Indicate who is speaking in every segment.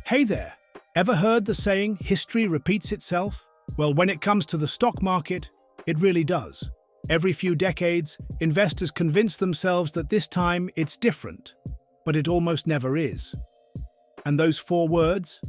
Speaker 1: Hey there! Ever heard the saying, history repeats itself? Well, when it comes to the stock market, it really does. Every few decades, investors convince themselves that this time it's different, but it almost never is. And those four words?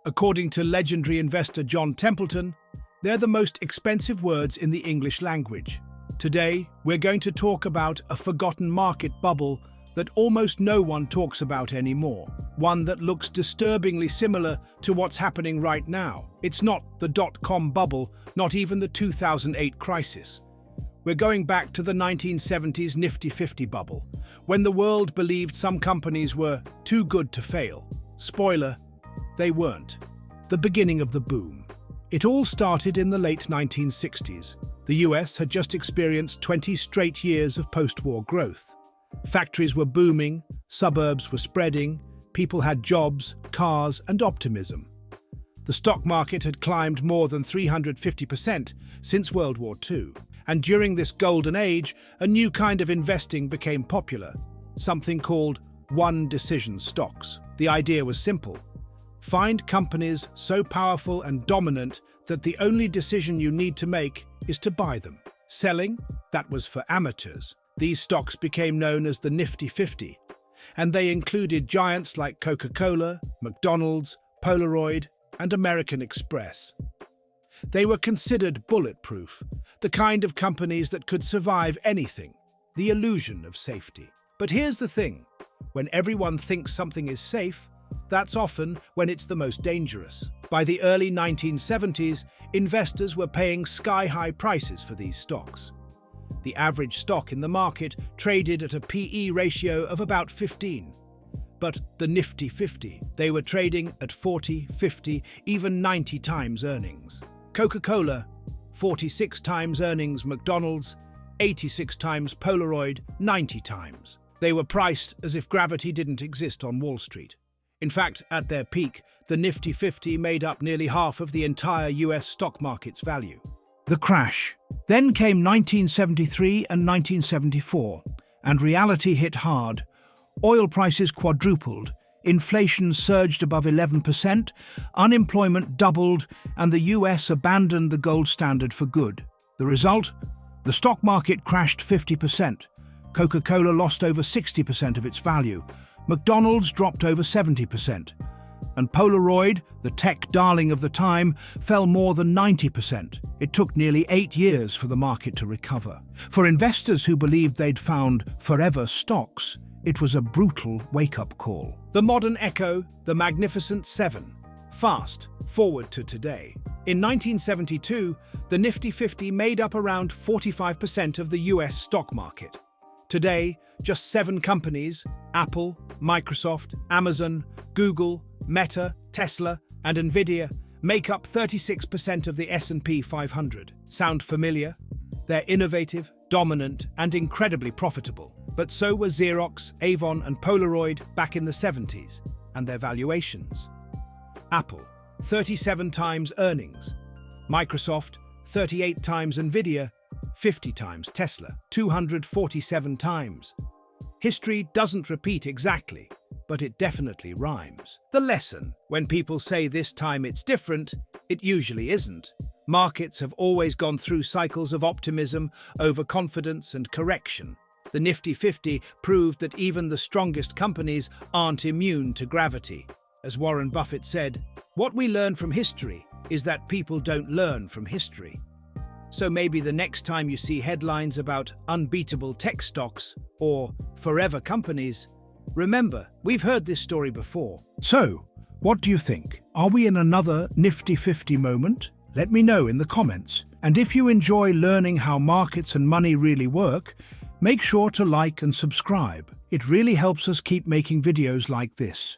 Speaker 1: According to legendary investor John Templeton, they're the most expensive words in the English language. Today, we're going to talk about a forgotten market bubble that almost no one talks about anymore. One that looks disturbingly similar to what's happening right now. It's not the dot-com bubble, not even the 2008 crisis. We're going back to the 1970s Nifty 50 bubble, when the world believed some companies were too good to fail. Spoiler, they weren't. The beginning of the boom. It all started in the late 1960s. The US had just experienced 20 straight years of post-war growth. Factories were booming, suburbs were spreading, people had jobs, cars, and optimism. The stock market had climbed more than 350% since World War II. And during this golden age, a new kind of investing became popular, something called one-decision stocks. The idea was simple. Find companies so powerful and dominant that the only decision you need to make is to buy them. Selling? That was for amateurs. These stocks became known as the Nifty 50, and they included giants like Coca-Cola, McDonald's, Polaroid, and American Express. They were considered bulletproof, the kind of companies that could survive anything, the illusion of safety. But here's the thing, when everyone thinks something is safe, that's often when it's the most dangerous. By the early 1970s, investors were paying sky-high prices for these stocks. The average stock in the market traded at a PE ratio of about 15. But the Nifty 50, they were trading at 40, 50, even 90 times earnings. Coca-Cola, 46 times earnings. McDonald's, 86 times. Polaroid, 90 times. They were priced as if gravity didn't exist on Wall Street. In fact, at their peak, the Nifty 50 made up nearly half of the entire US stock market's value. The crash. Then came 1973 and 1974, and reality hit hard. Oil prices quadrupled, inflation surged above 11%, unemployment doubled, and the US abandoned the gold standard for good. The result? The stock market crashed 50%. Coca-Cola lost over 60% of its value. McDonald's dropped over 70%. And Polaroid, the tech darling of the time, fell more than 90%. It took nearly 8 years for the market to recover. For investors who believed they'd found forever stocks, it was a brutal wake-up call. The modern echo, the Magnificent Seven. Fast forward to today. In 1972, the Nifty 50 made up around 45% of the US stock market. Today, just 7 companies, Apple, Microsoft, Amazon, Google, Meta, Tesla, and Nvidia, make up 36% of the S&P 500. Sound familiar? They're innovative, dominant, and incredibly profitable. But so were Xerox, Avon, and Polaroid back in the 70s, and their valuations. Apple, 37 times earnings. Microsoft, 38 times. Nvidia, 50 times. Tesla, 247 times. History doesn't repeat exactly, but it definitely rhymes. The lesson: when people say this time it's different, it usually isn't. Markets have always gone through cycles of optimism, overconfidence, and correction. The Nifty 50 proved that even the strongest companies aren't immune to gravity. As Warren Buffett said, what we learn from history is that people don't learn from history. So maybe the next time you see headlines about unbeatable tech stocks or forever companies, remember, we've heard this story before. So, what do you think? Are we in another Nifty 50 moment? Let me know in the comments. And if you enjoy learning how markets and money really work, make sure to like and subscribe. It really helps us keep making videos like this.